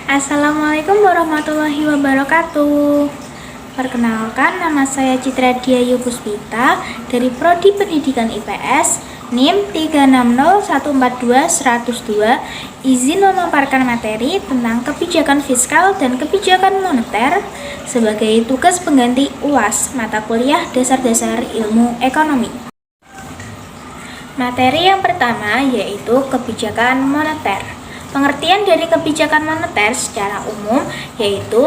Assalamualaikum warahmatullahi wabarakatuh. Perkenalkan, nama saya Citra Diayu Puspita dari Prodi Pendidikan IPS, NIM 360142-102. Izin memaparkan materi tentang kebijakan fiskal dan kebijakan moneter sebagai tugas pengganti UAS mata kuliah dasar-dasar ilmu ekonomi. Materi yang pertama yaitu kebijakan moneter. Pengertian dari kebijakan moneter secara umum yaitu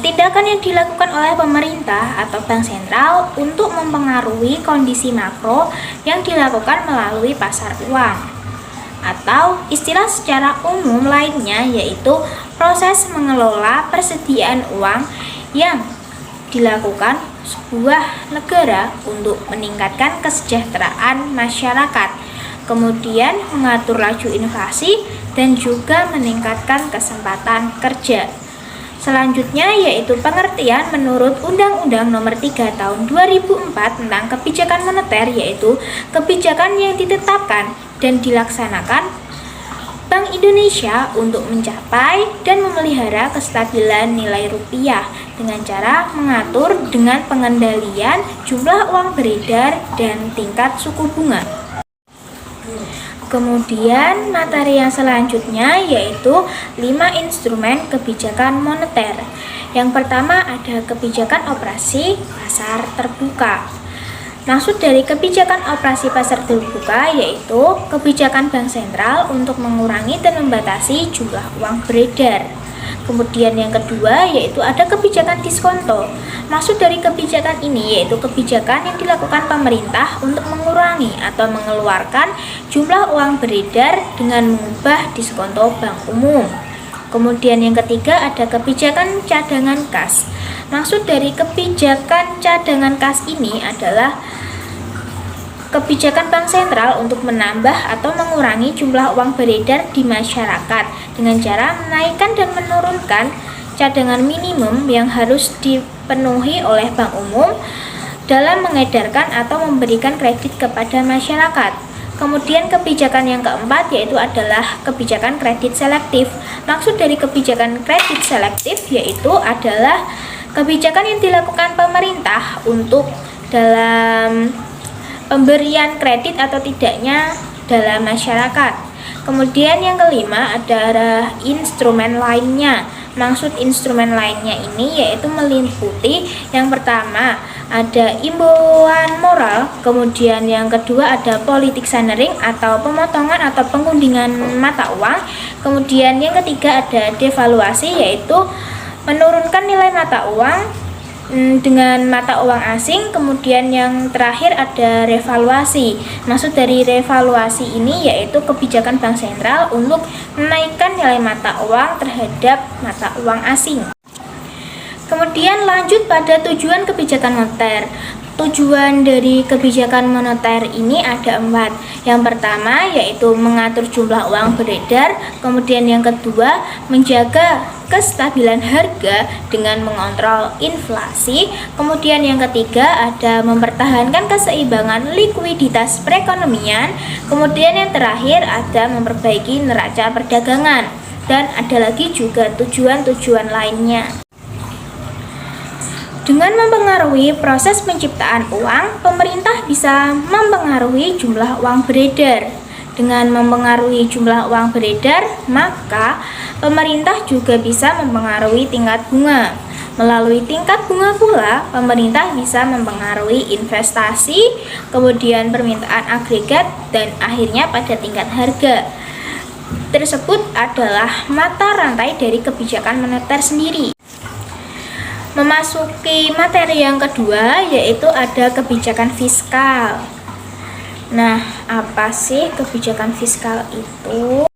tindakan yang dilakukan oleh pemerintah atau bank sentral untuk mempengaruhi kondisi makro yang dilakukan melalui pasar uang. Atau istilah secara umum lainnya yaitu proses mengelola persediaan uang yang dilakukan sebuah negara untuk meningkatkan kesejahteraan masyarakat, kemudian mengatur laju inflasi dan juga meningkatkan kesempatan kerja. Selanjutnya yaitu pengertian menurut Undang-Undang Nomor 3 Tahun 2004 tentang kebijakan moneter, yaitu kebijakan yang ditetapkan dan dilaksanakan Bank Indonesia untuk mencapai dan memelihara kestabilan nilai rupiah dengan cara mengatur dengan pengendalian jumlah uang beredar dan tingkat suku bunga. Kemudian materi yang selanjutnya yaitu 5 instrumen kebijakan moneter. Yang pertama ada kebijakan operasi pasar terbuka. Maksud dari kebijakan operasi pasar terbuka yaitu kebijakan bank sentral untuk mengurangi dan membatasi jumlah uang beredar. Kemudian yang kedua yaitu ada kebijakan diskonto. Maksud dari kebijakan ini yaitu kebijakan yang dilakukan pemerintah untuk mengurangi atau mengeluarkan jumlah uang beredar dengan mengubah diskonto bank umum. Kemudian yang ketiga ada kebijakan cadangan kas. Maksud dari kebijakan cadangan kas ini adalah kebijakan bank sentral untuk menambah atau mengurangi jumlah uang beredar di masyarakat dengan cara menaikkan dan menurunkan cadangan minimum yang harus dipenuhi oleh bank umum dalam mengedarkan atau memberikan kredit kepada masyarakat. Kemudian kebijakan yang keempat yaitu adalah kebijakan kredit selektif. Maksud dari kebijakan kredit selektif yaitu adalah kebijakan yang dilakukan pemerintah untuk dalam pemberian kredit atau tidaknya dalam masyarakat. Kemudian yang kelima adalah instrumen lainnya. Maksud instrumen lainnya ini yaitu meliputi yang pertama ada imbauan moral, kemudian yang kedua ada politik sunering atau pemotongan atau pengguntingan mata uang, kemudian yang ketiga ada devaluasi yaitu menurunkan nilai mata uang dengan mata uang asing, kemudian yang terakhir ada revaluasi. Maksud dari revaluasi ini yaitu kebijakan bank sentral untuk menaikkan nilai mata uang terhadap mata uang asing. Kemudian lanjut pada tujuan kebijakan moneter. Tujuan dari kebijakan moneter ini ada 4. Yang pertama yaitu mengatur jumlah uang beredar, kemudian yang kedua menjaga kestabilan harga dengan mengontrol inflasi, kemudian yang ketiga ada mempertahankan keseimbangan likuiditas perekonomian, kemudian yang terakhir ada memperbaiki neraca perdagangan, dan ada lagi juga tujuan-tujuan lainnya. Dengan mempengaruhi proses penciptaan uang, pemerintah bisa mempengaruhi jumlah uang beredar. Dengan mempengaruhi jumlah uang beredar, maka pemerintah juga bisa mempengaruhi tingkat bunga. Melalui tingkat bunga pula, pemerintah bisa mempengaruhi investasi, kemudian permintaan agregat, dan akhirnya pada tingkat harga. Tersebut adalah mata rantai dari kebijakan moneter sendiri. Memasuki materi yang kedua yaitu ada kebijakan fiskal. Nah, apa sih kebijakan fiskal itu?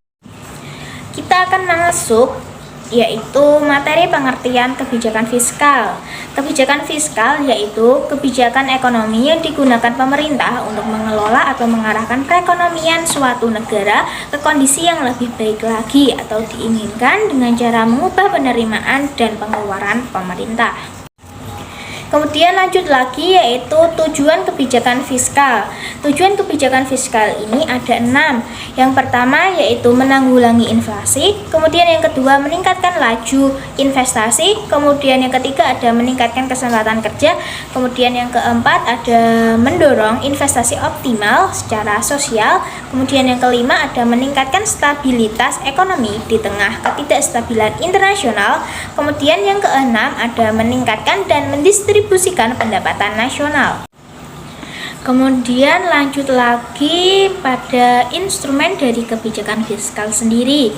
Kita akan masuk yaitu materi pengertian kebijakan fiskal. Kebijakan fiskal yaitu kebijakan ekonomi yang digunakan pemerintah untuk mengelola atau mengarahkan perekonomian suatu negara ke kondisi yang lebih baik lagi atau diinginkan dengan cara mengubah penerimaan dan pengeluaran pemerintah. Kemudian lanjut lagi yaitu tujuan kebijakan fiskal. Tujuan kebijakan fiskal ini ada 6. Yang pertama yaitu menanggulangi inflasi, kemudian yang kedua meningkatkan laju investasi, kemudian yang ketiga ada meningkatkan kesempatan kerja, kemudian yang keempat ada mendorong investasi optimal secara sosial, kemudian yang kelima ada meningkatkan stabilitas ekonomi di tengah ketidakstabilan internasional, kemudian yang keenam ada meningkatkan dan mendistribusikan pendapatan nasional. Kemudian lanjut lagi pada instrumen dari kebijakan fiskal sendiri.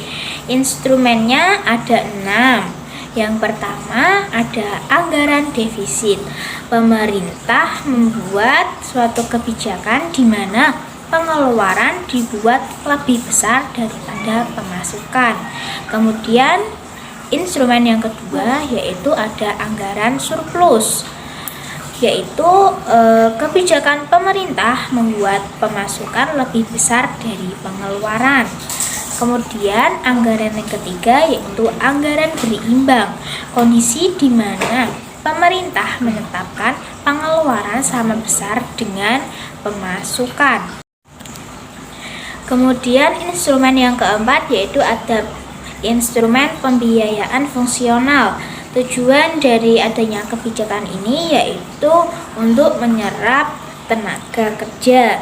Instrumennya ada 6. Yang pertama ada anggaran defisit. Pemerintah membuat suatu kebijakan di mana pengeluaran dibuat lebih besar daripada pemasukan. Kemudian instrumen yang kedua yaitu ada anggaran surplus, yaitu kebijakan pemerintah membuat pemasukan lebih besar dari pengeluaran. Kemudian anggaran yang ketiga yaitu anggaran berimbang, kondisi di mana pemerintah menetapkan pengeluaran sama besar dengan pemasukan. Kemudian instrumen yang keempat yaitu ada instrumen pembiayaan fungsional. Tujuan dari adanya kebijakan ini yaitu untuk menyerap tenaga kerja.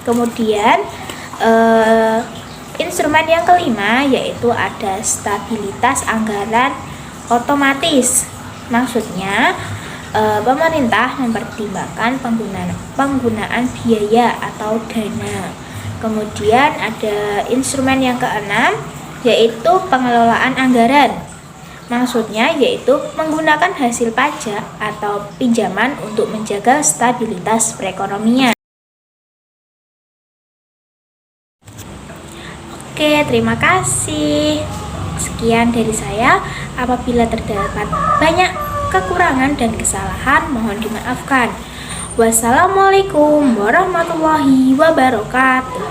Kemudian instrumen yang kelima yaitu ada stabilitas anggaran otomatis. Maksudnya pemerintah mempertimbangkan penggunaan biaya atau dana. Kemudian ada instrumen yang keenam yaitu pengelolaan anggaran. Maksudnya yaitu menggunakan hasil pajak atau pinjaman untuk menjaga stabilitas perekonomian. Oke, terima kasih. Sekian dari saya. Apabila terdapat banyak kekurangan dan kesalahan, mohon dimaafkan. Wassalamualaikum warahmatullahi wabarakatuh.